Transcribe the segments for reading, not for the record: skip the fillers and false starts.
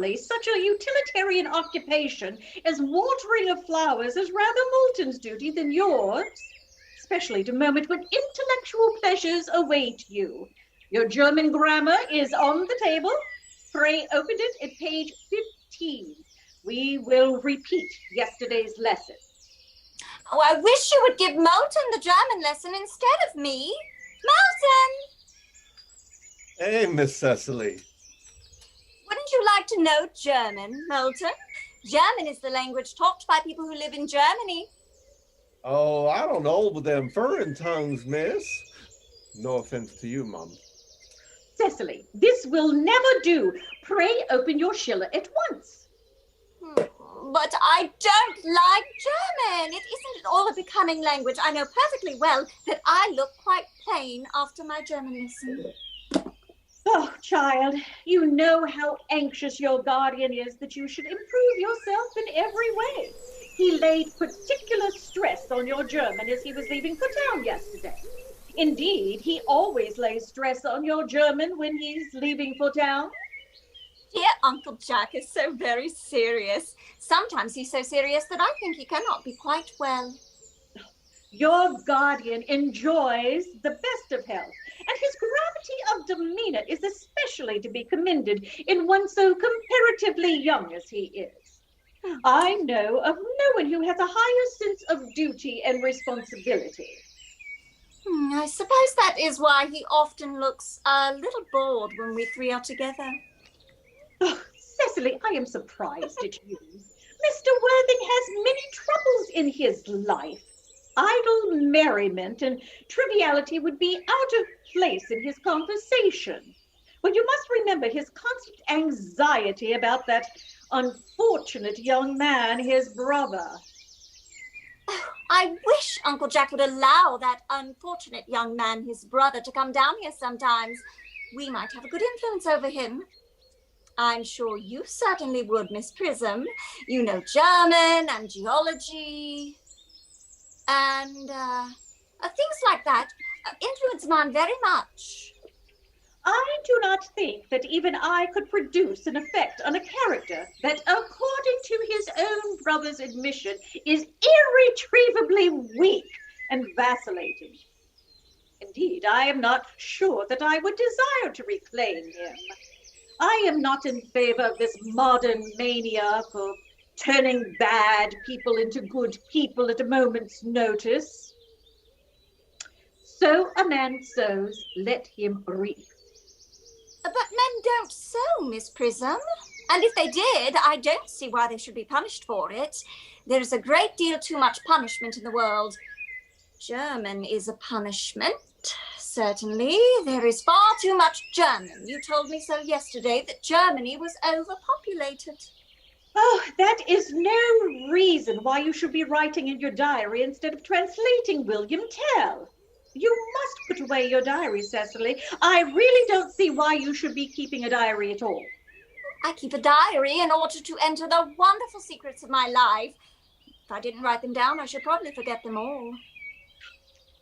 Cecily, such a utilitarian occupation as watering of flowers is rather Moulton's duty than yours, especially at a moment when intellectual pleasures await you. Your German grammar is on the table. Pray open it at page 15. We will repeat yesterday's lesson. Oh, I wish you would give Moulton the German lesson instead of me. Moulton! Hey, Miss Cecily. Wouldn't you like to know German, Moulton? German is the language talked by people who live in Germany. Oh, I don't know them foreign tongues, miss. No offense to you, Mum. Cecily, this will never do. Pray open your Schiller at once. But I don't like German. It isn't at all a becoming language. I know perfectly well that I look quite plain after my German lesson. Oh, child, you know how anxious your guardian is that you should improve yourself in every way. He laid particular stress on your German as he was leaving for town yesterday. Indeed, he always lays stress on your German when he's leaving for town. Dear Uncle Jack is so very serious. Sometimes he's so serious that I think he cannot be quite well. Your guardian enjoys the best of health, and his gravity of demeanor is especially to be commended in one so comparatively young as he is. I know of no one who has a higher sense of duty and responsibility. I suppose that is why he often looks a little bored when we three are together. Oh, Cecily, I am surprised at you. Mr. Worthing has many troubles in his life. Idle merriment and triviality would be out of place in his conversation. Well, you must remember his constant anxiety about that unfortunate young man, his brother. I wish Uncle Jack would allow that unfortunate young man, his brother, to come down here sometimes. We might have a good influence over him. I'm sure you certainly would, Miss Prism. You know German and geology and things like that. Influence a man very much. I do not think that even I could produce an effect on a character that, according to his own brother's admission, is irretrievably weak and vacillating. Indeed, I am not sure that I would desire to reclaim him. I am not in favor of this modern mania for turning bad people into good people at a moment's notice. So a man sows, let him reap. But men don't sow, Miss Prism. And if they did, I don't see why they should be punished for it. There is a great deal too much punishment in the world. German is a punishment, certainly. There is far too much German. You told me so yesterday that Germany was overpopulated. Oh, that is no reason why you should be writing in your diary instead of translating William Tell. You must put away your diary, Cecily. I really don't see why you should be keeping a diary at all. I keep a diary in order to enter the wonderful secrets of my life. If I didn't write them down, I should probably forget them all.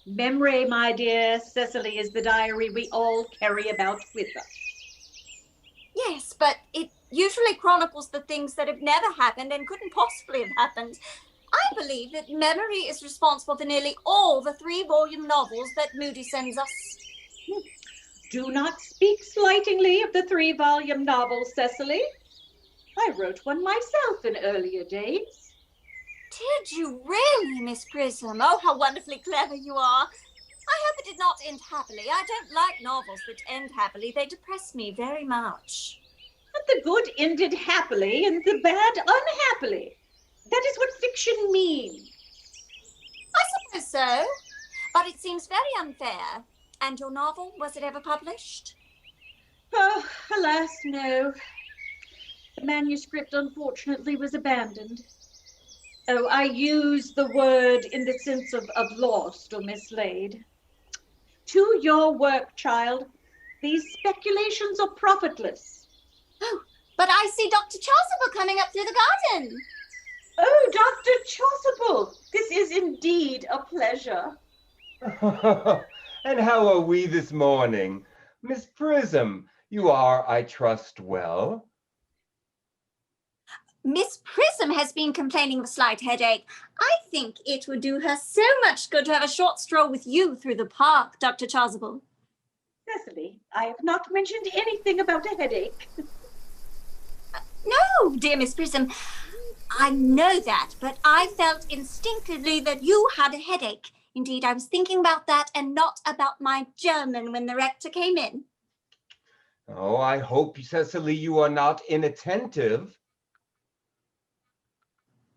Memory, my dear Cecily, is the diary we all carry about with us. Yes, but it usually chronicles the things that have never happened and couldn't possibly have happened. I believe that memory is responsible for nearly all the 3-volume novels that Moody sends us. Do not speak slightingly of the 3-volume novel, Cecily. I wrote one myself in earlier days. Did you really, Miss Prism? Oh, how wonderfully clever you are. I hope it did not end happily. I don't like novels that end happily. They depress me very much. But the good ended happily and the bad unhappily. That is what fiction means. I suppose so, but it seems very unfair. And your novel, was it ever published? Oh, alas, no. The manuscript, unfortunately, was abandoned. Oh, I use the word in the sense of lost or mislaid. To your work, child. These speculations are profitless. Oh, but I see Dr. Chasuble coming up through the garden. Oh, Dr. Chasuble, this is indeed a pleasure. And how are we this morning? Miss Prism, you are, I trust, well? Miss Prism has been complaining of a slight headache. I think it would do her so much good to have a short stroll with you through the park, Dr. Chasuble. Cecily, I have not mentioned anything about a headache. No, dear Miss Prism, I know that, but I felt instinctively that you had a headache. Indeed, I was thinking about that and not about my German when the rector came in. Oh, I hope, Cecily, you are not inattentive.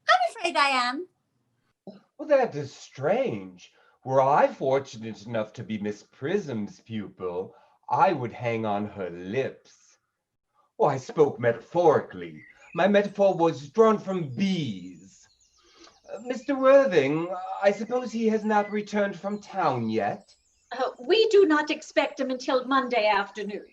I'm afraid I am. Well, that is strange. Were I fortunate enough to be Miss Prism's pupil, I would hang on her lips. Oh, I spoke metaphorically. My metaphor was drawn from bees. Mr. Worthing, I suppose he has not returned from town yet? We do not expect him until Monday afternoon.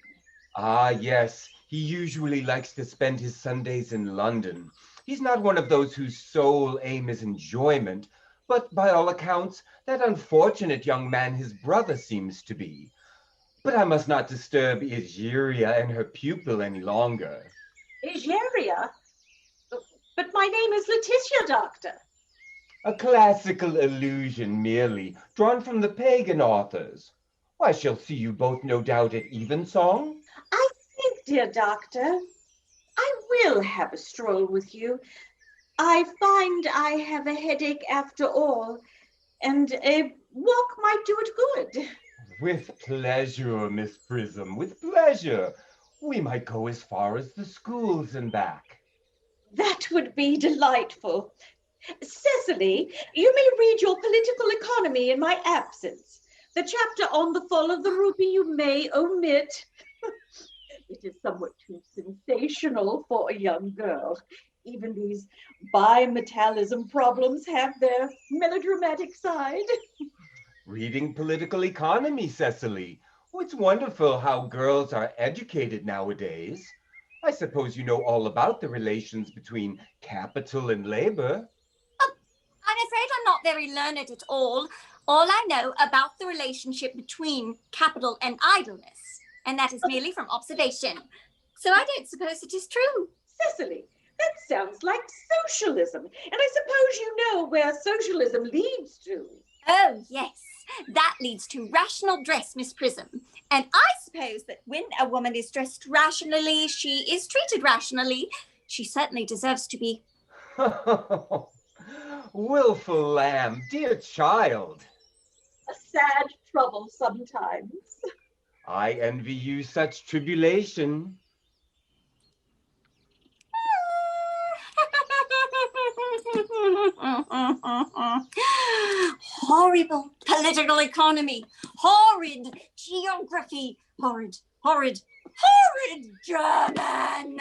Ah, yes. He usually likes to spend his Sundays in London. He's not one of those whose sole aim is enjoyment, but by all accounts, that unfortunate young man his brother seems to be. But I must not disturb Egeria and her pupil any longer. Egeria? But my name is Letitia, Doctor. A classical allusion merely, drawn from the pagan authors. I shall see you both no doubt at evensong. I think, dear Doctor, I will have a stroll with you. I find I have a headache after all, and a walk might do it good. With pleasure, Miss Prism, with pleasure. We might go as far as the schools and back. That would be delightful. Cecily, you may read your political economy in my absence. The chapter on the fall of the rupee you may omit. It is somewhat too sensational for a young girl. Even these bimetallism problems have their melodramatic side. Reading political economy, Cecily. Oh, it's wonderful how girls are educated nowadays. I suppose you know all about the relations between capital and labor. I'm afraid I'm not very learned at all. All I know about the relationship between capital and idleness, and that is merely from observation. So I don't suppose it is true. Cecily, that sounds like socialism, and I suppose you know where socialism leads to. Oh, yes. That leads to rational dress, Miss Prism. And I suppose that when a woman is dressed rationally, she is treated rationally. She certainly deserves to be. Wilful lamb, dear child. A sad trouble sometimes. I envy you such tribulation. Horrible political economy, horrid geography, horrid German.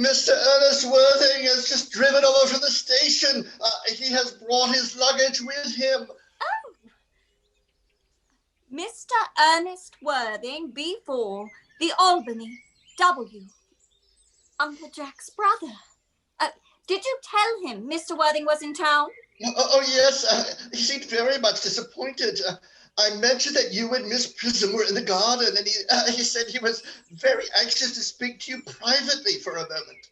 Mr. Ernest Worthing has just driven over to the station. He has brought his luggage with him. Oh. Mr. Ernest Worthing, B4, the Albany, W. Uncle Jack's brother. Did you tell him Mr. Worthing was in town? Oh yes, he seemed very much disappointed. I mentioned that you and Miss Prism were in the garden, and he said he was very anxious to speak to you privately for a moment.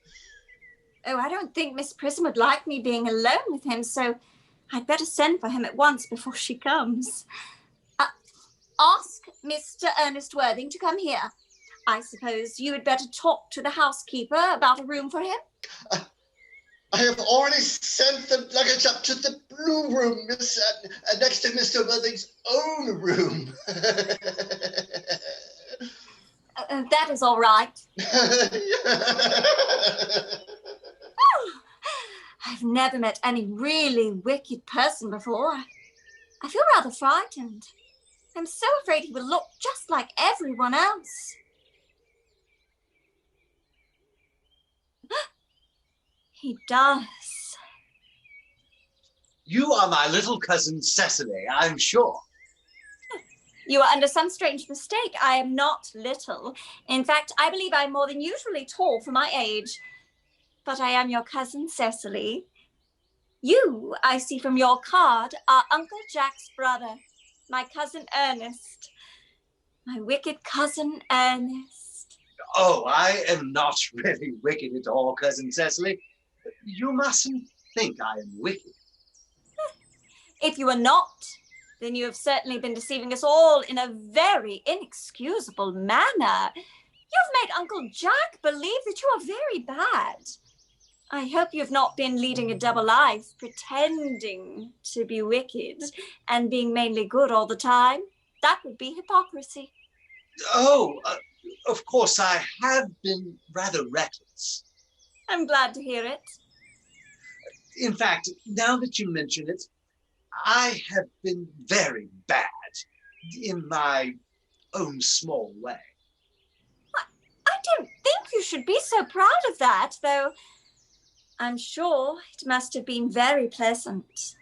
Oh, I don't think Miss Prism would like me being alone with him, so I'd better send for him at once before she comes. Ask Mr. Ernest Worthing to come here. I suppose you had better talk to the housekeeper about a room for him? I have already sent the luggage up to the blue room, Miss, next to Mr. Worthing's own room. That is all right. Oh, I've never met any really wicked person before. I feel rather frightened. I'm so afraid he will look just like everyone else. He does. You are my little cousin Cecily, I'm sure. You are under some strange mistake. I am not little. In fact, I believe I'm more than usually tall for my age. But I am your cousin Cecily. You, I see from your card, are Uncle Jack's brother, my cousin Ernest. My wicked cousin Ernest. Oh, I am not really wicked at all, Cousin Cecily. You mustn't think I am wicked. If you are not, then you have certainly been deceiving us all in a very inexcusable manner. You've made Uncle Jack believe that you are very bad. I hope you've not been leading a double life, pretending to be wicked and being mainly good all the time. That would be hypocrisy. Oh, of course, I have been rather reckless. I'm glad to hear it. In fact, now that you mention it, I have been very bad in my own small way. I don't think you should be so proud of that, though I'm sure it must have been very pleasant.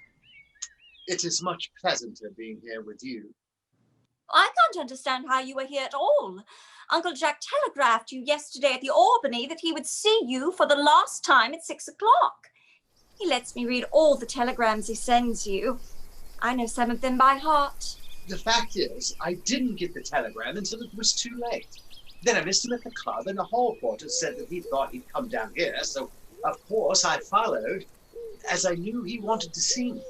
It is much pleasanter being here with you. I can't understand how you were here at all. Uncle Jack telegraphed you yesterday at the Albany that he would see you for the last time at 6 o'clock. He lets me read all the telegrams he sends you. I know some of them by heart. The fact is, I didn't get the telegram until it was too late. Then I missed him at the club, and the hall porter said that he thought he'd come down here, so of course I followed, as I knew he wanted to see me.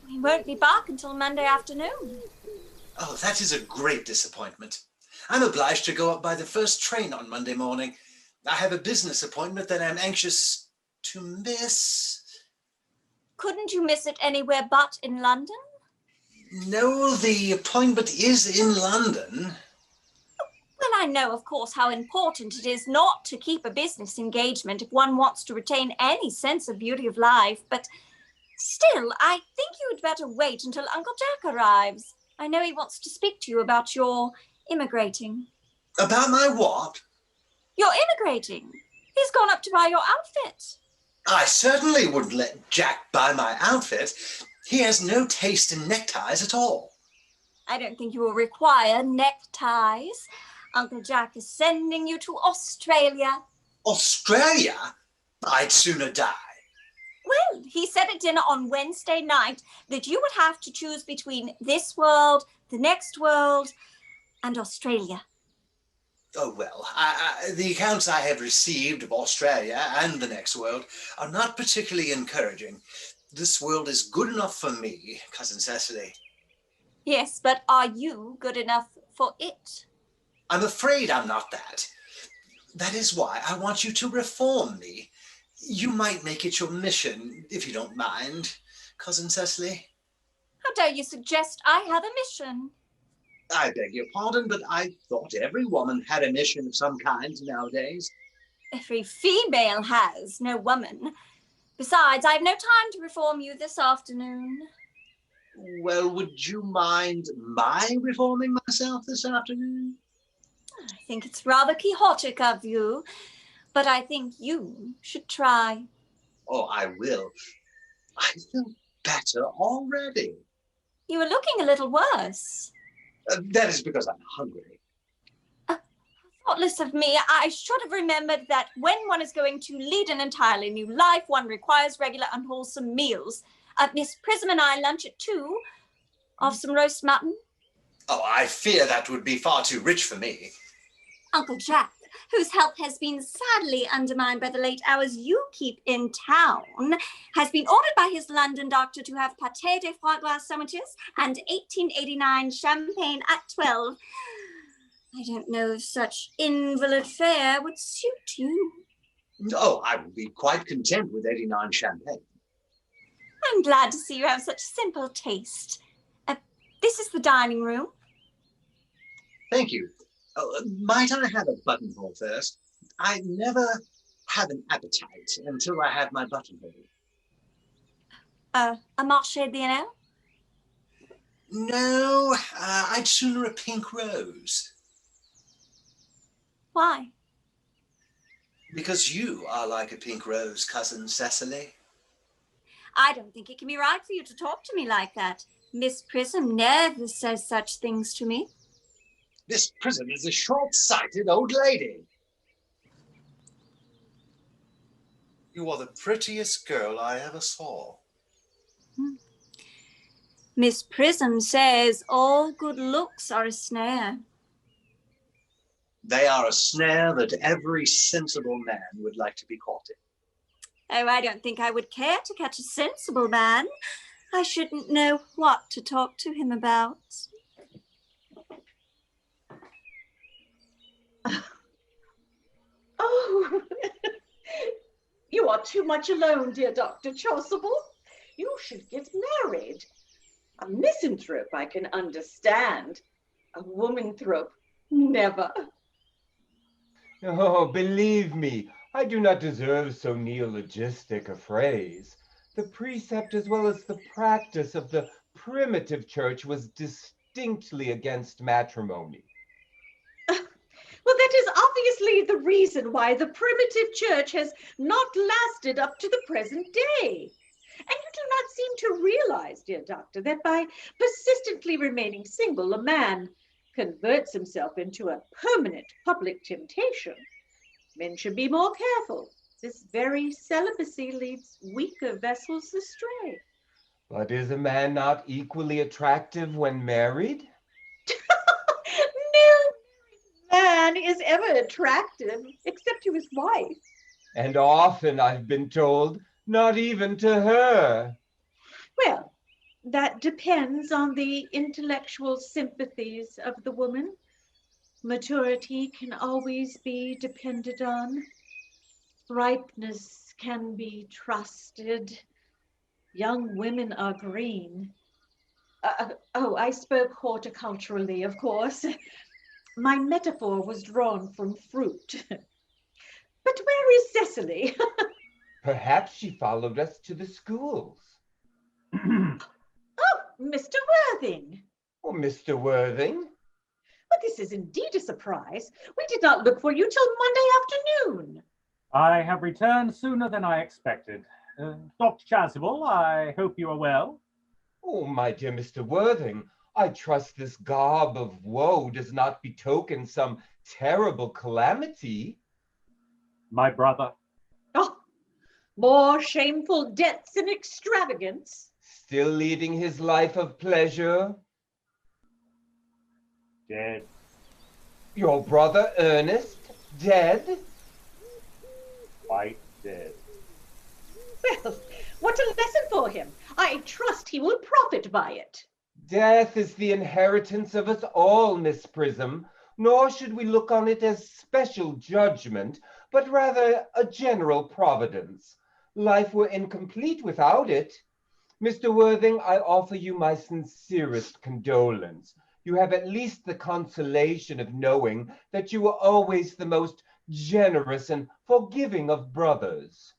He won't be back until Monday afternoon. Oh, that is a great disappointment. I'm obliged to go up by the first train on Monday morning. I have a business appointment that I'm anxious to miss. Couldn't you miss it anywhere but in London? No, the appointment is in London. Well, I know, of course, how important it is not to keep a business engagement if one wants to retain any sense of beauty of life, but still, I think you had better wait until Uncle Jack arrives. I know he wants to speak to you about your immigrating. About my what? You're immigrating. He's gone up to buy your outfit. I certainly wouldn't let Jack buy my outfit. He has no taste in neckties at all. I don't think you will require neckties. Uncle Jack is sending you to Australia. Australia? I'd sooner die. Well, he said at dinner on Wednesday night that you would have to choose between this world, the next world, and Australia. Oh, well, the accounts I have received of Australia and the next world are not particularly encouraging. This world is good enough for me, Cousin Cecily. Yes, but are you good enough for it? I'm afraid I'm not that. That is why I want you to reform me. You might make it your mission, if you don't mind, Cousin Cecily. How dare you suggest I have a mission? I beg your pardon, but I thought every woman had a mission of some kind nowadays. Every female has, no woman. Besides, I have no time to reform you this afternoon. Well, would you mind my reforming myself this afternoon? I think it's rather quixotic of you, but I think you should try. Oh, I will. I feel better already. You are looking a little worse. That is because I'm hungry. Thoughtless of me, I should have remembered that when one is going to lead an entirely new life, one requires regular unwholesome meals. Miss Prism and I lunch at 2 off some roast mutton. Oh, I fear that would be far too rich for me. Uncle Jack, whose health has been sadly undermined by the late hours you keep in town, has been ordered by his London doctor to have pâté de foie gras sandwiches and 1889 champagne at 12. I don't know if such invalid fare would suit you. Oh, I would be quite content with 89 champagne. I'm glad to see you have such simple taste. This is the dining room. Thank you. Might I have a buttonhole first? I never have an appetite until I have my buttonhole. A marché bien? No, I'd sooner a pink rose. Why? Because you are like a pink rose, Cousin Cecily. I don't think it can be right for you to talk to me like that. Miss Prism never says such things to me. This Prism is a short-sighted old lady. You are the prettiest girl I ever saw. Miss Prism says all good looks are a snare. They are a snare that every sensible man would like to be caught in. Oh, I don't think I would care to catch a sensible man. I shouldn't know what to talk to him about. Oh, you are too much alone, dear Dr. Chasuble. You should get married. A misanthrope I can understand. A womanthrope, never. Oh, believe me, I do not deserve so neologistic a phrase. The precept as well as the practice of the primitive church was distinctly against matrimony. Well, that is obviously the reason why the primitive church has not lasted up to the present day. And you do not seem to realize, dear doctor, that by persistently remaining single, a man converts himself into a permanent public temptation. Men should be more careful. This very celibacy leads weaker vessels astray. But is a man not equally attractive when married? No man is ever attractive except to his wife. And often, I've been told, not even to her. Well, that depends on the intellectual sympathies of the woman. Maturity can always be depended on. Ripeness can be trusted. Young women are green. Oh, I spoke horticulturally, of course. My metaphor was drawn from fruit. But where is Cecily? Perhaps she followed us to the schools. Oh, Mr. Worthing. Oh, Mr. Worthing. Well, this is indeed a surprise. We did not look for you till Monday afternoon. I have returned sooner than I expected. Dr. Chasuble, I hope you are well. Oh, my dear Mr. Worthing, I trust this garb of woe does not betoken some terrible calamity. My brother. Oh, more shameful debts and extravagance. Still leading his life of pleasure. Dead. Your brother Ernest, dead? Quite dead. Well, what a lesson for him. I trust he will profit by it. Death is the inheritance of us all, Miss Prism, nor should we look on it as special judgment, but rather a general providence. Life were incomplete without it. Mr. Worthing, I offer you my sincerest condolence. You have at least the consolation of knowing that you were always the most generous and forgiving of brothers.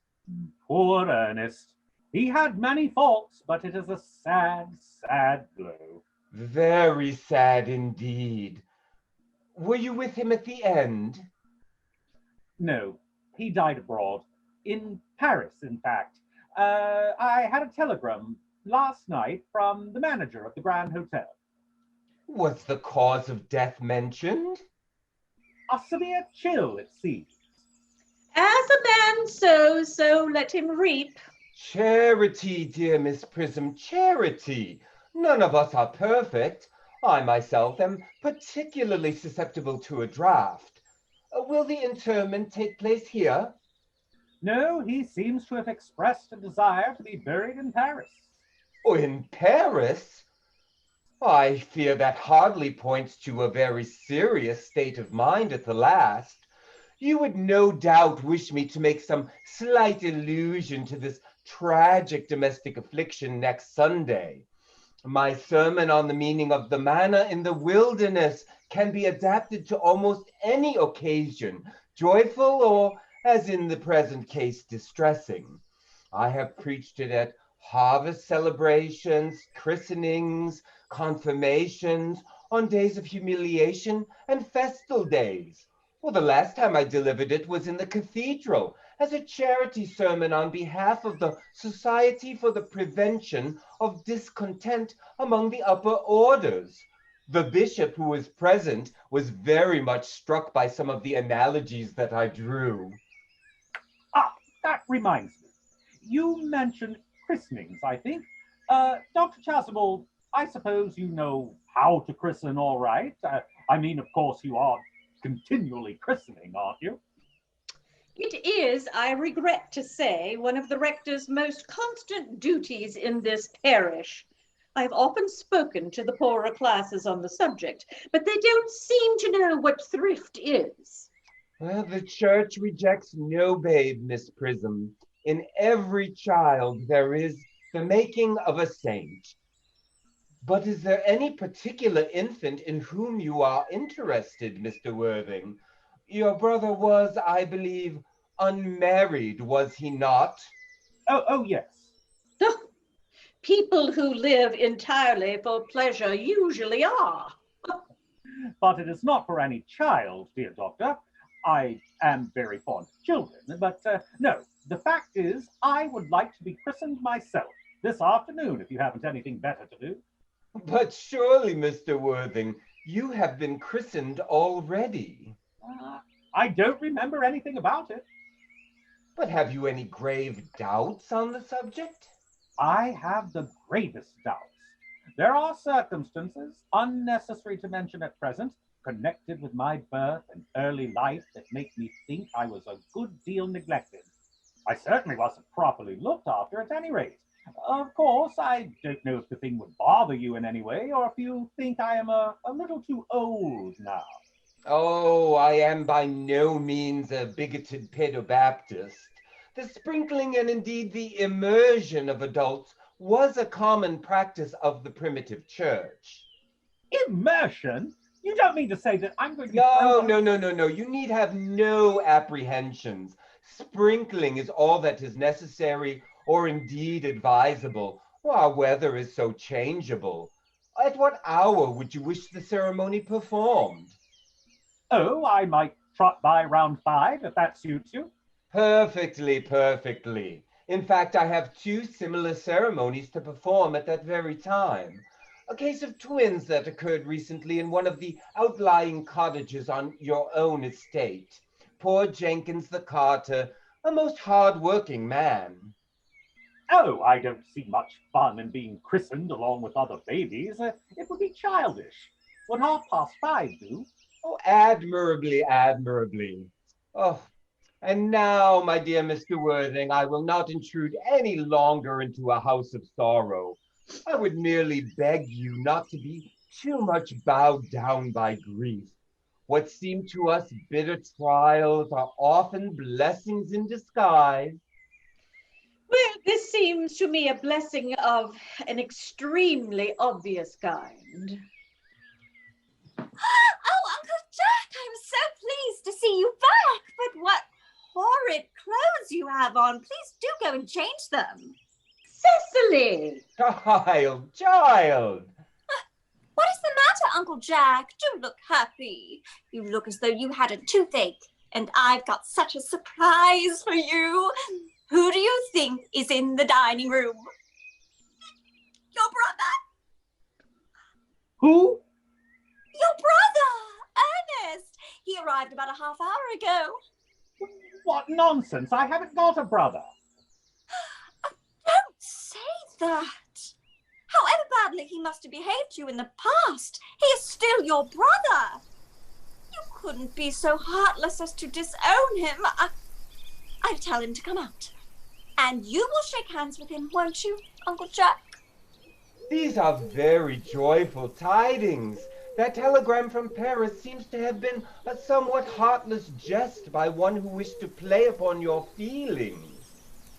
Poor Ernest. He had many faults, but it is a sad, sad blow. Very sad indeed. Were you with him at the end? No, he died abroad. In Paris, in fact. I had a telegram last night from the manager of the Grand Hotel. Was the cause of death mentioned? A severe chill, it seems. As a man sows, so let him reap. Charity, dear Miss Prism, charity. None of us are perfect. I myself am particularly susceptible to a draught. Will the interment take place here? No, he seems to have expressed a desire to be buried in Paris. Oh, in Paris? I fear that hardly points to a very serious state of mind at the last. You would no doubt wish me to make some slight allusion to this tragic domestic affliction next Sunday. My sermon on the meaning of the manna in the wilderness can be adapted to almost any occasion, joyful or, as in the present case, distressing. I have preached it at harvest celebrations, christenings, confirmations, on days of humiliation, and festal days. Well, the last time I delivered it was in the cathedral as a charity sermon on behalf of the Society for the Prevention of Discontent among the Upper Orders. The bishop who was present was very much struck by some of the analogies that I drew. Ah, that reminds me. You mentioned christenings, I think. Dr. Chasuble, I suppose you know how to christen all right. I mean, of course, you are continually christening, aren't you? It is, I regret to say, one of the rector's most constant duties in this parish. I've often spoken to the poorer classes on the subject, but they don't seem to know what thrift is. Well, the church rejects no babe, Miss Prism. In every child there is the making of a saint. But is there any particular infant in whom you are interested, Mr. Worthing? Your brother was, I believe, unmarried, was he not? Oh, yes. People who live entirely for pleasure usually are. But it is not for any child, dear doctor. I am very fond of children, but no, the fact is, I would like to be christened myself this afternoon if you haven't anything better to do. But surely, Mr. Worthing, you have been christened already. I don't remember anything about it. But have you any grave doubts on the subject? I have the gravest doubts. There are circumstances, unnecessary to mention at present, connected with my birth and early life that make me think I was a good deal neglected. I certainly wasn't properly looked after at any rate. Of course, I don't know if the thing would bother you in any way, or if you think I am a little too old now. Oh, I am by no means a bigoted pedobaptist. The sprinkling and indeed the immersion of adults was a common practice of the primitive church. Immersion? You don't mean to say that I'm going to be No. You need have no apprehensions. Sprinkling is all that is necessary or indeed advisable. Our weather is so changeable. At what hour would you wish the ceremony performed? Oh, I might trot by round 5 if that suits you. Perfectly. In fact, I have 2 similar ceremonies to perform at that very time. A case of twins that occurred recently in one of the outlying cottages on your own estate. Poor Jenkins the carter, a most hard-working man. Oh, I don't see much fun in being christened along with other babies. It would be childish. Would 5:30 do? Oh, admirably. Oh, and now, my dear Mr. Worthing, I will not intrude any longer into a house of sorrow. I would merely beg you not to be too much bowed down by grief. What seem to us bitter trials are often blessings in disguise. Well, this seems to me a blessing of an extremely obvious kind. Oh, Uncle Jack, I'm so pleased to see you back. But what horrid clothes you have on. Please do go and change them. Cecily! Child! What is the matter, Uncle Jack? Do look happy. You look as though you had a toothache, and I've got such a surprise for you. Who do you think is in the dining room? Your brother. Who? Your brother, Ernest. He arrived about a half hour ago. What nonsense! I haven't got a brother. Don't say that. However badly he must have behaved to you in the past, he is still your brother. You couldn't be so heartless as to disown him. I'll tell him to come out. And you will shake hands with him, won't you, Uncle Jack? These are very joyful tidings. That telegram from Paris seems to have been a somewhat heartless jest by one who wished to play upon your feelings.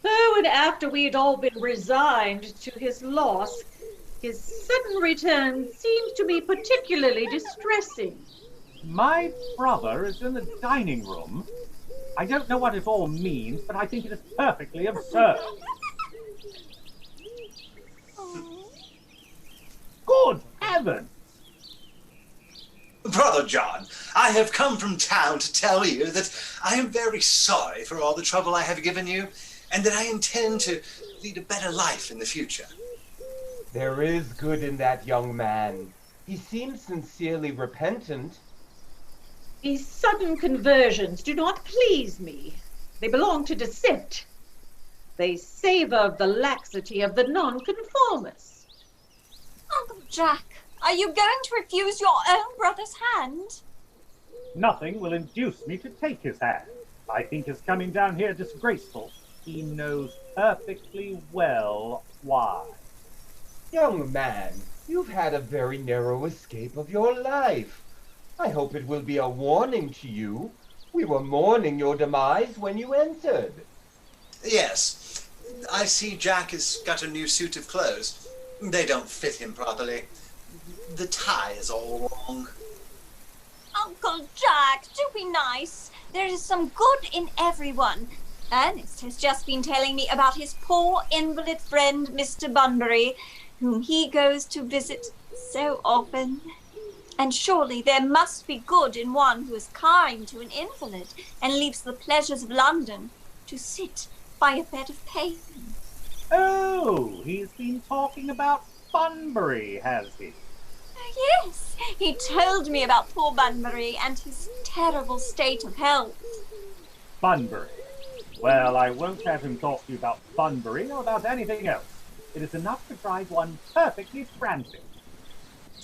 Oh, and after we had all been resigned to his loss, his sudden return seems to me particularly distressing. My brother is in the dining room. I don't know what it all means, but I think it is perfectly absurd. Good heavens! Brother John, I have come from town to tell you that I am very sorry for all the trouble I have given you, and that I intend to lead a better life in the future. There is good in that young man. He seems sincerely repentant. These sudden conversions do not please me. They belong to dissent. They savor of the laxity of the nonconformist. Uncle Jack, are you going to refuse your own brother's hand? Nothing will induce me to take his hand. I think his coming down here disgraceful. He knows perfectly well why. Young man, you've had a very narrow escape of your life. I hope it will be a warning to you. We were mourning your demise when you entered. Yes, I see Jack has got a new suit of clothes. They don't fit him properly. The tie is all wrong. Uncle Jack, do be nice. There is some good in everyone. Ernest has just been telling me about his poor invalid friend, Mr. Bunbury, whom he goes to visit so often. And surely there must be good in one who is kind to an invalid and leaves the pleasures of London to sit by a bed of pain. Oh, he's been talking about Bunbury, has he? Yes, he told me about poor Bunbury and his terrible state of health. Bunbury. Well, I won't have him talk to you about Bunbury or about anything else. It is enough to drive one perfectly frantic.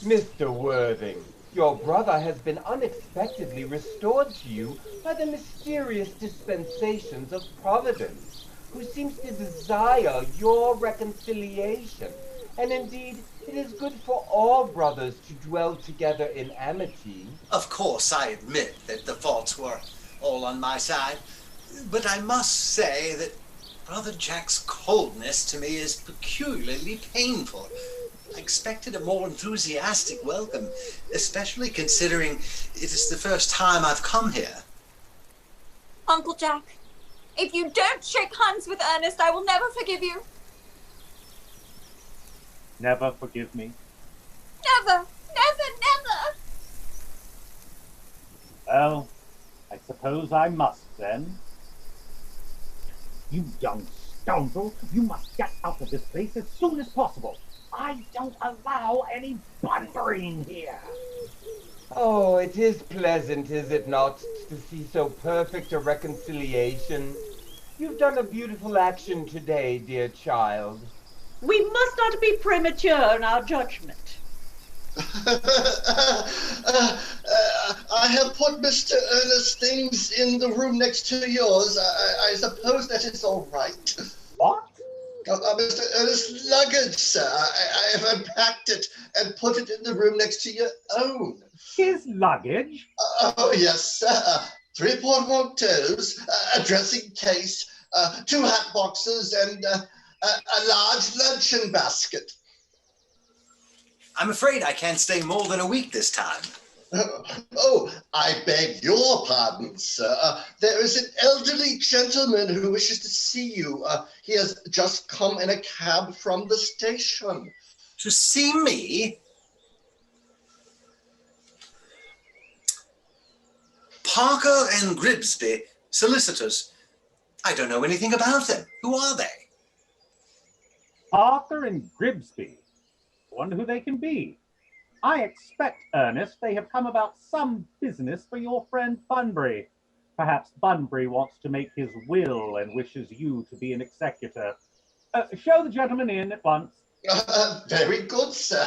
Mr. Worthing, your brother has been unexpectedly restored to you by the mysterious dispensations of Providence, who seems to desire your reconciliation. And indeed, it is good for all brothers to dwell together in amity. Of course, I admit that the faults were all on my side, but I must say that Brother Jack's coldness to me is peculiarly painful. I expected a more enthusiastic welcome, especially considering it is the first time I've come here. Uncle Jack, if you don't shake hands with Ernest, I will never forgive you. Never forgive me? Never, never, never. Well, I suppose I must then. You young scoundrel, you must get out of this place as soon as possible. I don't allow any Bunburying here. Oh, it is pleasant, is it not, to see so perfect a reconciliation? You've done a beautiful action today, dear child. We must not be premature in our judgment. I have put Mr. Earnest's things in the room next to yours. I suppose that is all right. What? Mr. Earnest's luggage, sir. I have unpacked it and put it in the room next to your own. His luggage? Oh, yes, sir. 3 portmanteaus, a dressing case, 2 hat boxes, and a large luncheon basket. I'm afraid I can't stay more than a week this time. Oh, I beg your pardon, sir. There is an elderly gentleman who wishes to see you. He has just come in a cab from the station. To see me? Parker and Gribsby, solicitors. I don't know anything about them. Who are they? Parker and Gribsby. Wonder who they can be. I expect, Ernest, they have come about some business for your friend Bunbury. Perhaps Bunbury wants to make his will and wishes you to be an executor. Show the gentleman in at once. Very good, sir.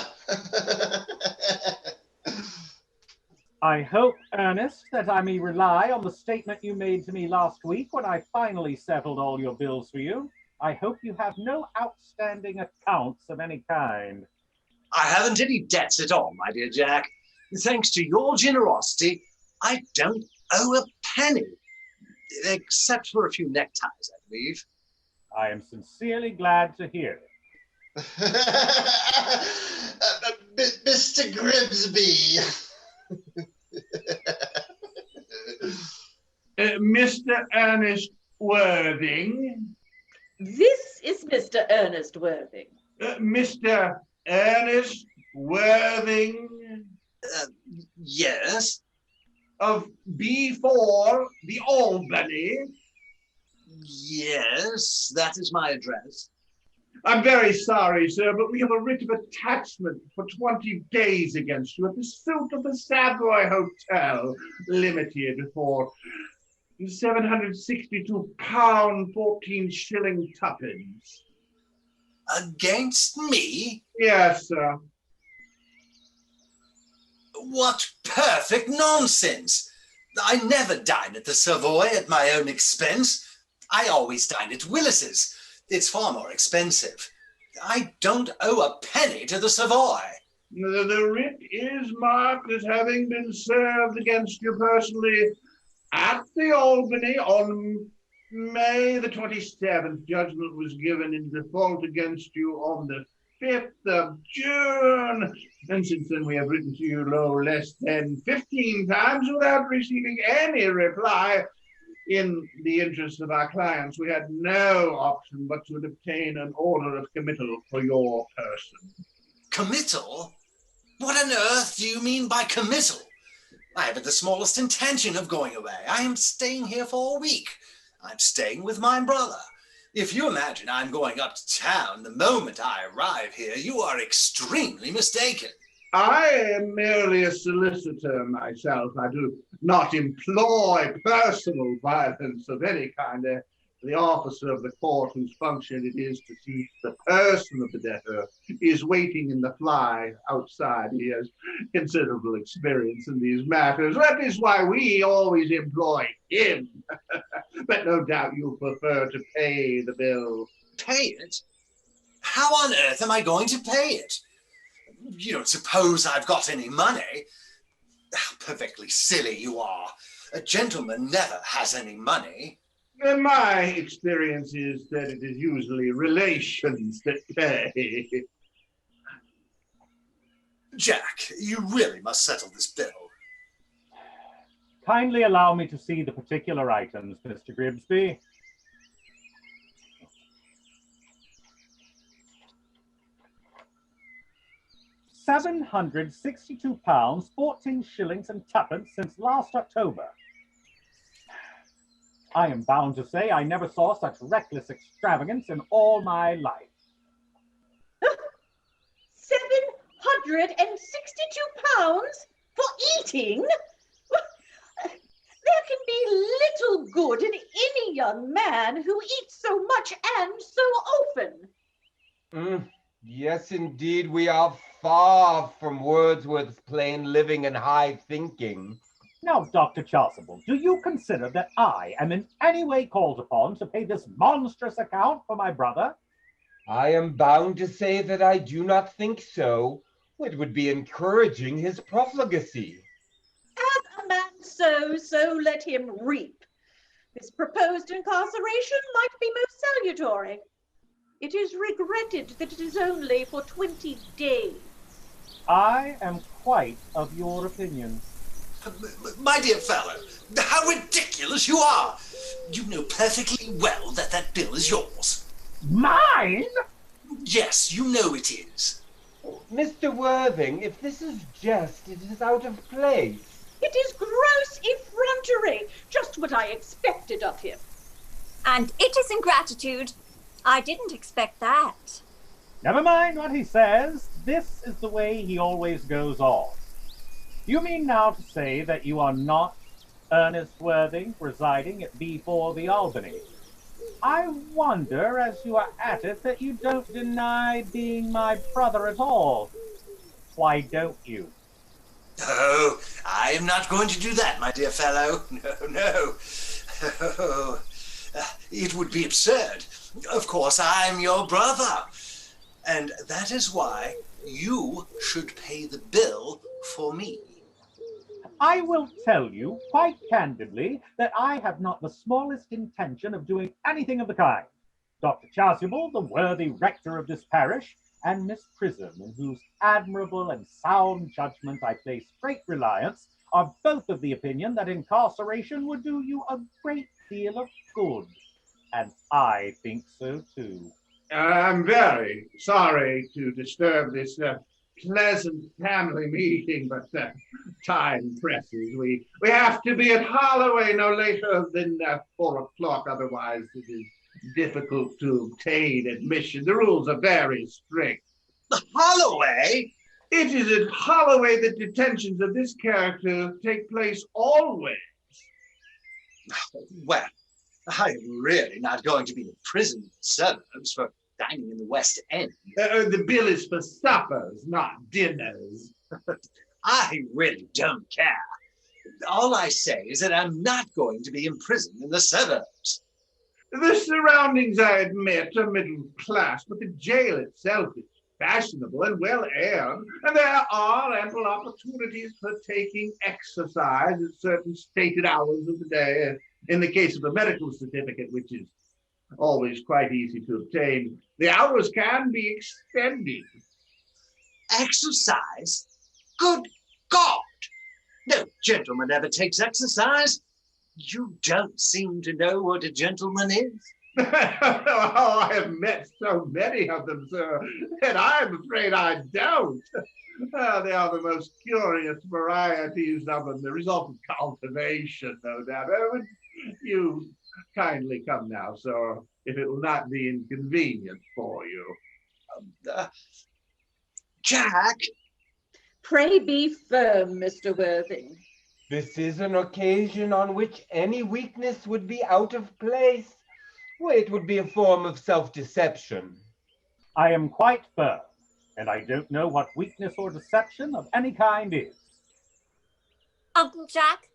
I hope, Ernest, that I may rely on the statement you made to me last week when I finally settled all your bills for you. I hope you have no outstanding accounts of any kind. I haven't any debts at all, my dear Jack. Thanks to your generosity, I don't owe a penny, except for a few neckties, I believe. I am sincerely glad to hear it. Mr. Grimsby. Mr. Ernest Worthing. This is Mr. Ernest Worthing. Mr. Ernest Worthing Yes. of B4, the Albany. Yes, that is my address. I'm very sorry, sir, but we have a writ of attachment for 20 days against you at the suit of the Savoy Hotel, limited for £762 14 shilling tuppence. Against me? Yes, sir. What perfect nonsense! I never dine at the Savoy at my own expense. I always dine at Willis's. It's far more expensive. I don't owe a penny to the Savoy. The writ is marked as having been served against you personally at the Albany on May the 27th. Judgment was given in default against you on the 5th of June. And since then we have written to you no less than 15 times without receiving any reply. In the interest of our clients, we had no option but to obtain an order of committal for your person. Committal? What on earth do you mean by committal? I haven't the smallest intention of going away. I am staying here for a week. I'm staying with my brother. If you imagine I'm going up to town the moment I arrive here, you are extremely mistaken. I am merely a solicitor myself. I do not employ personal violence of any kind. The officer of the court whose function it is to seize the person of the debtor is waiting in the fly outside. He has considerable experience in these matters. That is why we always employ him. But no doubt you prefer to pay the bill. Pay it? How on earth am I going to pay it? You don't suppose I've got any money? How perfectly silly you are. A gentleman never has any money. In my experience is that it is usually relations that pay. Jack, you really must settle this bill. Kindly allow me to see the particular items, Mr. Grimsby. £762, 14 shillings and twopence since last October. I am bound to say I never saw such reckless extravagance in all my life. £762 for eating? There can be little good in any young man who eats so much and so often. Yes, indeed, we are far from Wordsworth's plain living and high thinking. Now, Dr. Chasuble, do you consider that I am in any way called upon to pay this monstrous account for my brother? I am bound to say that I do not think so. It would be encouraging his profligacy. As a man sows, so let him reap. This proposed incarceration might be most salutary. It is regretted that it is only for 20 days. I am quite of your opinion. My dear fellow, how ridiculous you are! You know perfectly well that that bill is yours. Mine? Yes, you know it is. Mr. Worthing, if this is jest, it is out of place. It is gross effrontery, just what I expected of him. And it is ingratitude. I didn't expect that. Never mind what he says. This is the way he always goes on. You mean now to say that you are not Ernest Worthing, residing at B4 the Albany? I wonder, as you are at it, that you don't deny being my brother at all. Why don't you? Oh, I am not going to do that, my dear fellow. No. Oh, it would be absurd. Of course, I'm your brother. And that is why you should pay the bill for me. I will tell you quite candidly that I have not the smallest intention of doing anything of the kind. Dr. Chasuble, the worthy rector of this parish, and Miss Prism, in whose admirable and sound judgment I place great reliance, are both of the opinion that incarceration would do you a great deal of good. And I think so too. I'm very sorry to disturb this pleasant family meeting, but time presses. We have to be at Holloway no later than 4 o'clock. Otherwise, it is difficult to obtain admission. The rules are very strict. Holloway? It is at Holloway that detentions of this character take place always. Well, I'm really not going to be in prison in the suburbs for dining in the West End. The bill is for suppers, not dinners. I really don't care. All I say is that I'm not going to be imprisoned in the suburbs. The surroundings, I admit, are middle class, but the jail itself is fashionable and well aired, and there are ample opportunities for taking exercise at certain stated hours of the day. In the case of a medical certificate, which is always quite easy to obtain, the hours can be extended. Exercise? Good God! No gentleman ever takes exercise. You don't seem to know what a gentleman is. Oh, I have met so many of them, sir, and I'm afraid I don't. They are the most curious varieties of them, the result of cultivation, no doubt. Oh, you kindly come now, sir, if it will not be inconvenient for you. Jack! Pray be firm, Mr. Worthing. This is an occasion on which any weakness would be out of place. Well, it would be a form of self-deception. I am quite firm, and I don't know what weakness or deception of any kind is. Uncle Jack,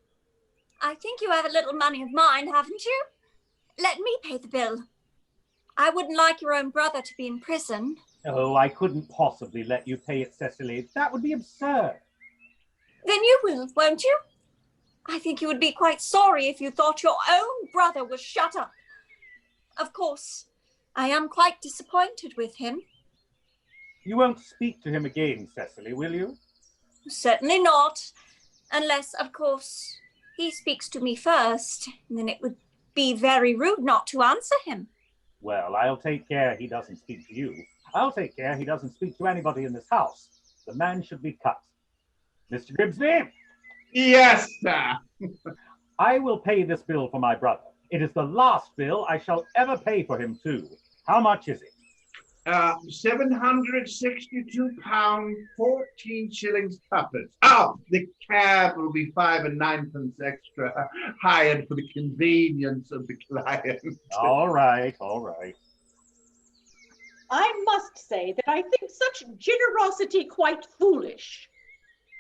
I think you have a little money of mine, haven't you? Let me pay the bill. I wouldn't like your own brother to be in prison. Oh, I couldn't possibly let you pay it, Cecily. That would be absurd. Then you will, won't you? I think you would be quite sorry if you thought your own brother was shut up. Of course, I am quite disappointed with him. You won't speak to him again, Cecily, will you? Certainly not, unless, of course, he speaks to me first. And then it would be very rude not to answer him. Well, I'll take care he doesn't speak to you. I'll take care he doesn't speak to anybody in this house. The man should be cut. Mr. Grimsby? Yes, sir. I will pay this bill for my brother. It is the last bill I shall ever pay for him, too. How much is it? £762, 14 shillings tuppence. Oh, the cab will be 5 and 9 pence extra, hired for the convenience of the client. All right, all right. I must say that I think such generosity quite foolish.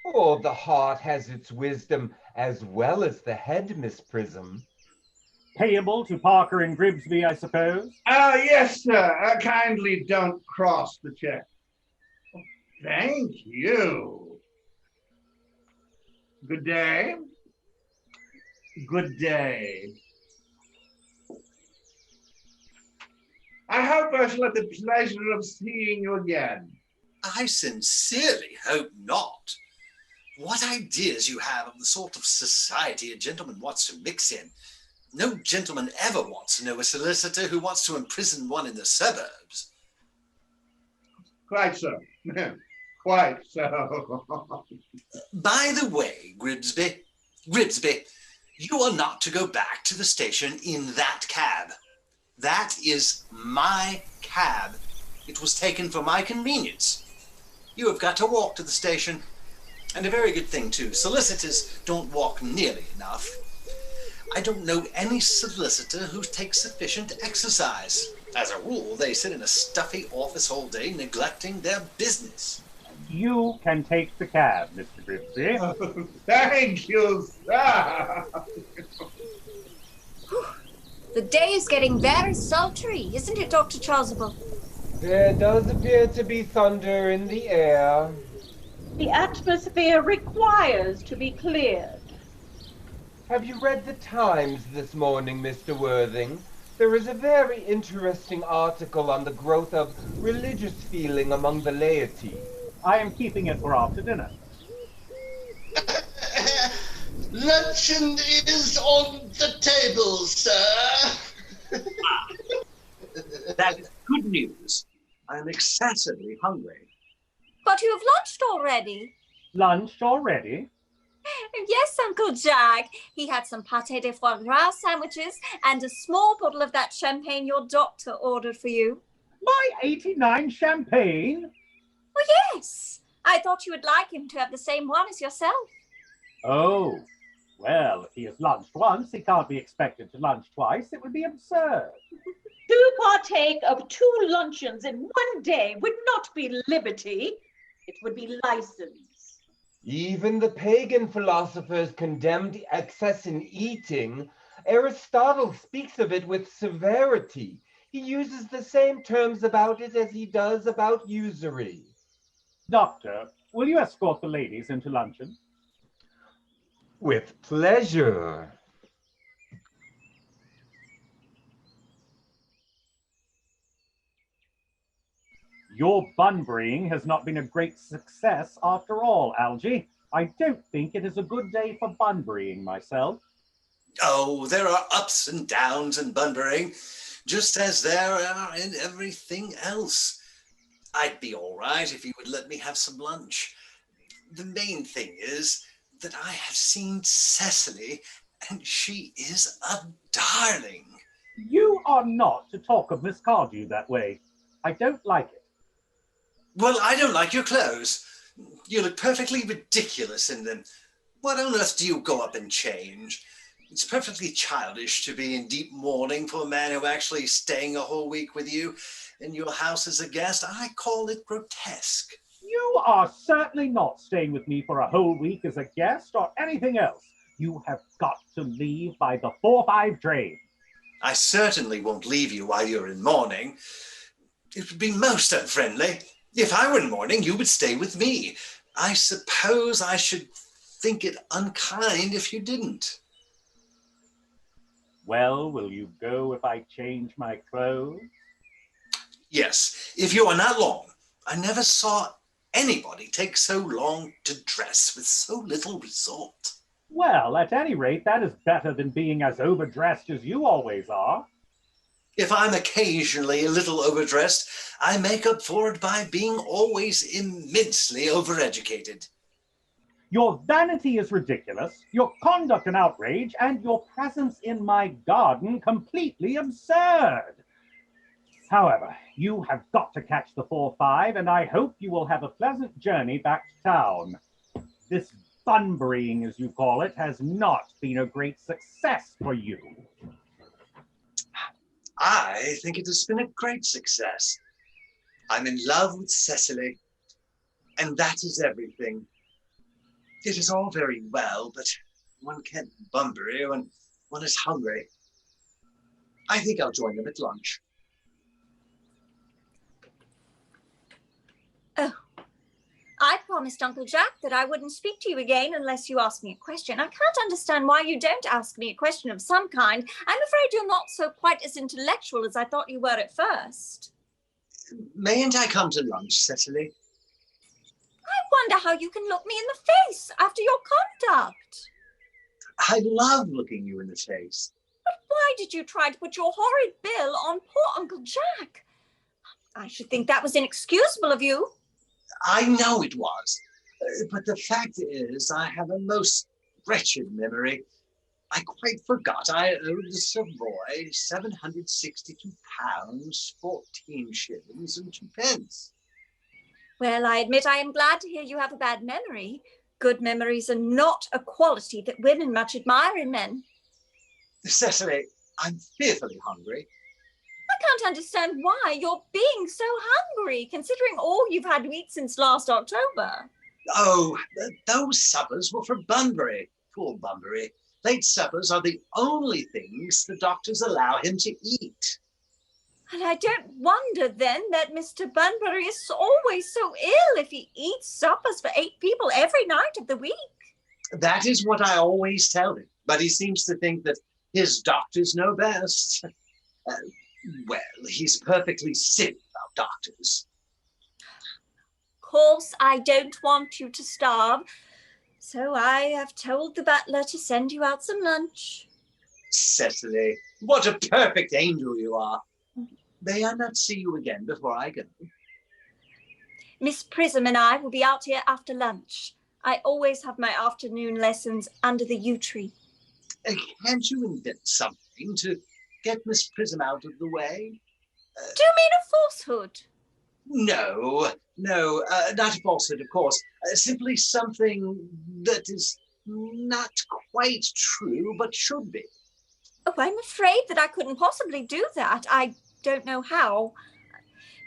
Oh, the heart has its wisdom as well as the head, Miss Prism. Payable to Parker and Grimsby, I suppose? Yes, sir. Kindly don't cross the check. Thank you. Good day. Good day. I hope I shall have the pleasure of seeing you again. I sincerely hope not. What ideas you have of the sort of society a gentleman wants to mix in. No gentleman ever wants to know a solicitor who wants to imprison one in the suburbs. Quite so. Quite so. By the way, Grimsby, you are not to go back to the station in that cab. That is my cab. It was taken for my convenience. You have got to walk to the station. And a very good thing, too. Solicitors don't walk nearly enough. I don't know any solicitor who takes sufficient exercise. As a rule, they sit in a stuffy office all day, neglecting their business. You can take the cab, Mr. Grimsby. Thank you, sir. The day is getting very sultry, isn't it, Dr. Chasuble? There does appear to be thunder in the air. The atmosphere requires to be cleared. Have you read the Times this morning, Mr. Worthing? There is a very interesting article on the growth of religious feeling among the laity. I am keeping it for after dinner. Luncheon is on the table, sir. That is good news. I am excessively hungry. But you have lunched already. Lunched already? Yes, Uncle Jack. He had some pâté de foie gras sandwiches and a small bottle of that champagne your doctor ordered for you. My 89 champagne? Oh, yes. I thought you would like him to have the same one as yourself. Oh, well, if he has lunched once, he can't be expected to lunch twice. It would be absurd. To partake of 2 luncheons in one day would not be liberty. It would be license. Even the pagan philosophers condemned excess in eating. Aristotle speaks of it with severity. He uses the same terms about it as he does about usury. Doctor, will you escort the ladies into luncheon? With pleasure. Your bunburying has not been a great success after all, Algy. I don't think it is a good day for bunburying myself. Oh, there are ups and downs in Bunburying, just as there are in everything else. I'd be all right if you would let me have some lunch. The main thing is that I have seen Cecily, and she is a darling. You are not to talk of Miss Cardew that way. I don't like it. Well, I don't like your clothes. You look perfectly ridiculous in them. What on earth do you go up and change? It's perfectly childish to be in deep mourning for a man who actually is staying a whole week with you in your house as a guest. I call it grotesque. You are certainly not staying with me for a whole week as a guest or anything else. You have got to leave by the 4:05 train. I certainly won't leave you while you're in mourning. It would be most unfriendly. If I were in mourning, you would stay with me. I suppose I should think it unkind if you didn't. Well, will you go if I change my clothes? Yes, if you are not long. I never saw anybody take so long to dress with so little result. Well, at any rate, that is better than being as overdressed as you always are. If I'm occasionally a little overdressed, I make up for it by being always immensely overeducated. Your vanity is ridiculous, your conduct an outrage, and your presence in my garden completely absurd. However, you have got to catch the 4:05, and I hope you will have a pleasant journey back to town. This bunburying, as you call it, has not been a great success for you. I think it has been a great success. I'm in love with Cecily, and that is everything. It is all very well, but one can't bunbury when one is hungry. I think I'll join them at lunch. Oh, I promised Uncle Jack that I wouldn't speak to you again unless you asked me a question. I can't understand why you don't ask me a question of some kind. I'm afraid you're not so quite as intellectual as I thought you were at first. Mayn't I come to lunch, Cecily? I wonder how you can look me in the face after your conduct. I love looking you in the face. But why did you try to put your horrid bill on poor Uncle Jack? I should think that was inexcusable of you. I know it was, but the fact is I have a most wretched memory. I quite forgot I owed the Savoy £762, 14 shillings and 2 pence. Well, I admit I am glad to hear you have a bad memory. Good memories are not a quality that women much admire in men. Cecily, I'm fearfully hungry. I can't understand why you're being so hungry, considering all you've had to eat since last October. Oh, those suppers were for Bunbury. Poor Bunbury. Late suppers are the only things the doctors allow him to eat. And I don't wonder then that Mr. Bunbury is always so ill if he eats suppers for 8 people every night of the week. That is what I always tell him, but he seems to think that his doctors know best. Well, he's perfectly sick about doctors. Of course, I don't want you to starve, so I have told the butler to send you out some lunch. Cecily, what a perfect angel you are. May I not see you again before I go? Miss Prism and I will be out here after lunch. I always have my afternoon lessons under the yew tree. Can't you invent something to get Miss Prism out of the way? Do you mean a falsehood? No, not a falsehood, of course. Simply something that is not quite true, but should be. Oh, I'm afraid that I couldn't possibly do that. I don't know how.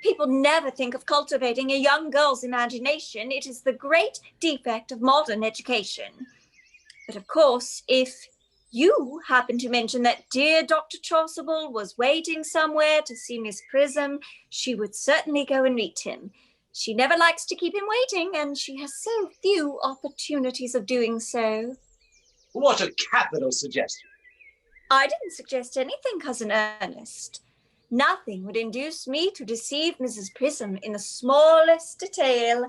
People never think of cultivating a young girl's imagination. It is the great defect of modern education. But of course, if you happen to mention that dear Dr. Chasuble was waiting somewhere to see Miss Prism, she would certainly go and meet him. She never likes to keep him waiting, and she has so few opportunities of doing so. What a capital suggestion. I didn't suggest anything, Cousin Ernest. Nothing would induce me to deceive Mrs. Prism in the smallest detail.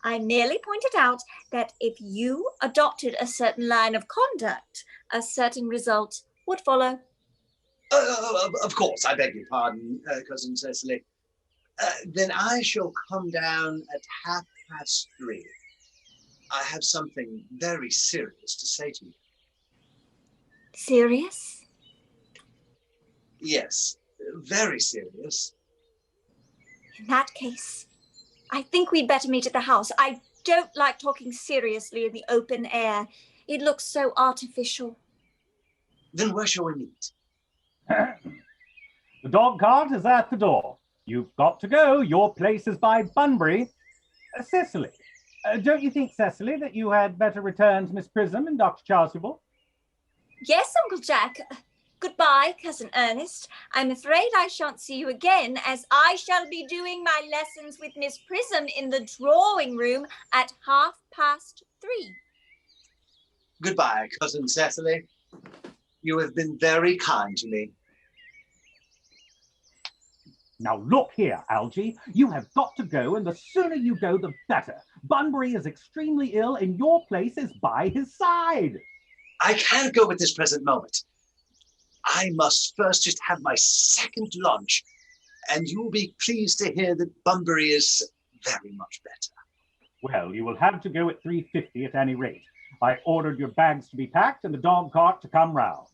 I merely pointed out that if you adopted a certain line of conduct, a certain result would follow. Of course, I beg your pardon, Cousin Cecily. Then I shall come down at 3:30. I have something very serious to say to you. Serious? Yes, very serious. In that case, I think we'd better meet at the house. I don't like talking seriously in the open air. It looks so artificial. Then where shall we meet? The dog cart is at the door. You've got to go. Your place is by Bunbury. Cecily, don't you think, Cecily, that you had better return to Miss Prism and Dr. Chasuble? Yes, Uncle Jack. Goodbye, Cousin Ernest. I'm afraid I shan't see you again, as I shall be doing my lessons with Miss Prism in the drawing room at 3:30. Goodbye, Cousin Cecily. You have been very kind to me. Now look here, Algy. You have got to go, and the sooner you go, the better. Bunbury is extremely ill, and your place is by his side. I can't go at this present moment. I must first just have my second lunch, and you will be pleased to hear that Bunbury is very much better. Well, you will have to go at 3:50 at any rate. I ordered your bags to be packed and the dog cart to come round.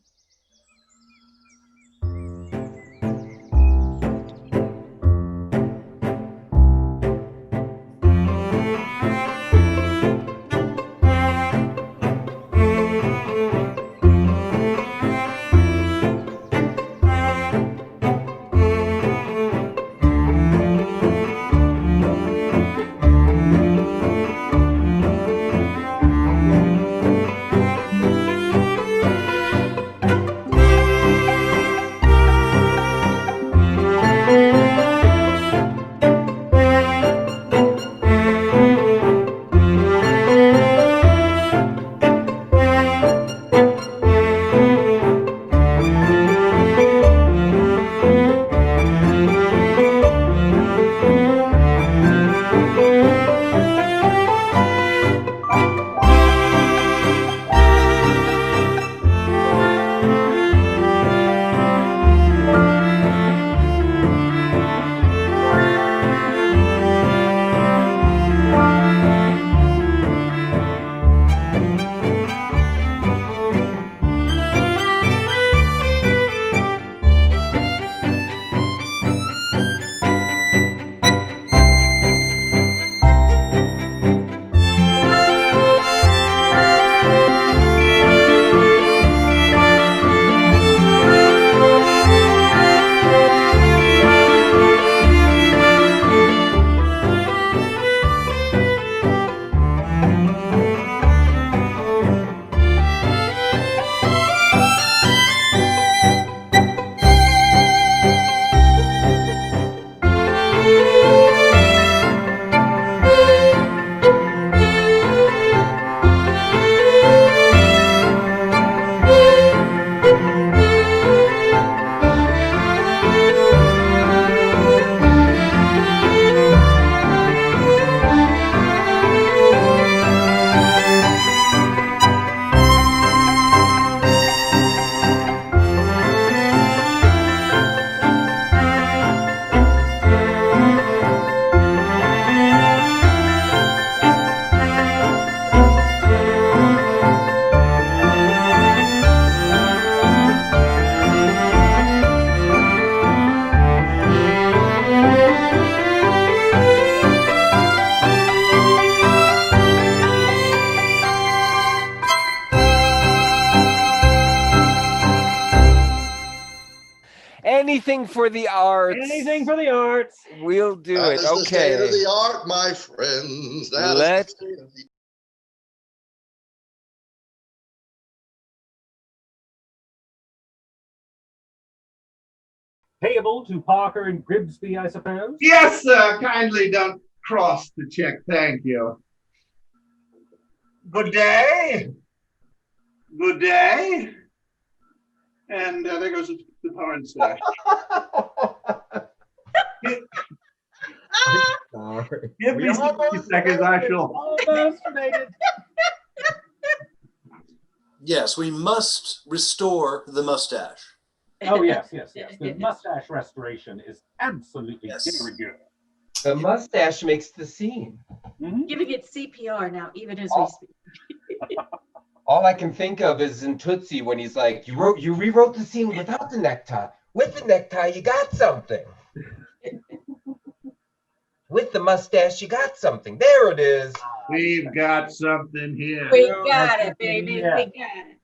Anything for the arts. Anything for the arts. We'll do That it. is the state of Okay. the art, my friends. That is Let- the state of the Payable to Parker and Gribsby, I suppose. Yes, sir. Kindly don't cross the check. Thank you. Good day. Good day. And there goes the porn star. Sorry. Give me 60 seconds. I shall. Almost made it. Yes, we must restore the mustache. Oh, yes. The mustache restoration is absolutely very good. The mustache makes the scene. Giving it CPR now, even as we speak. All I can think of is in Tootsie when he's like, you rewrote the scene without the necktie. With the necktie, you got something. With the mustache, you got something. There it is. We've got something here. We got it, baby. Yeah. We got it.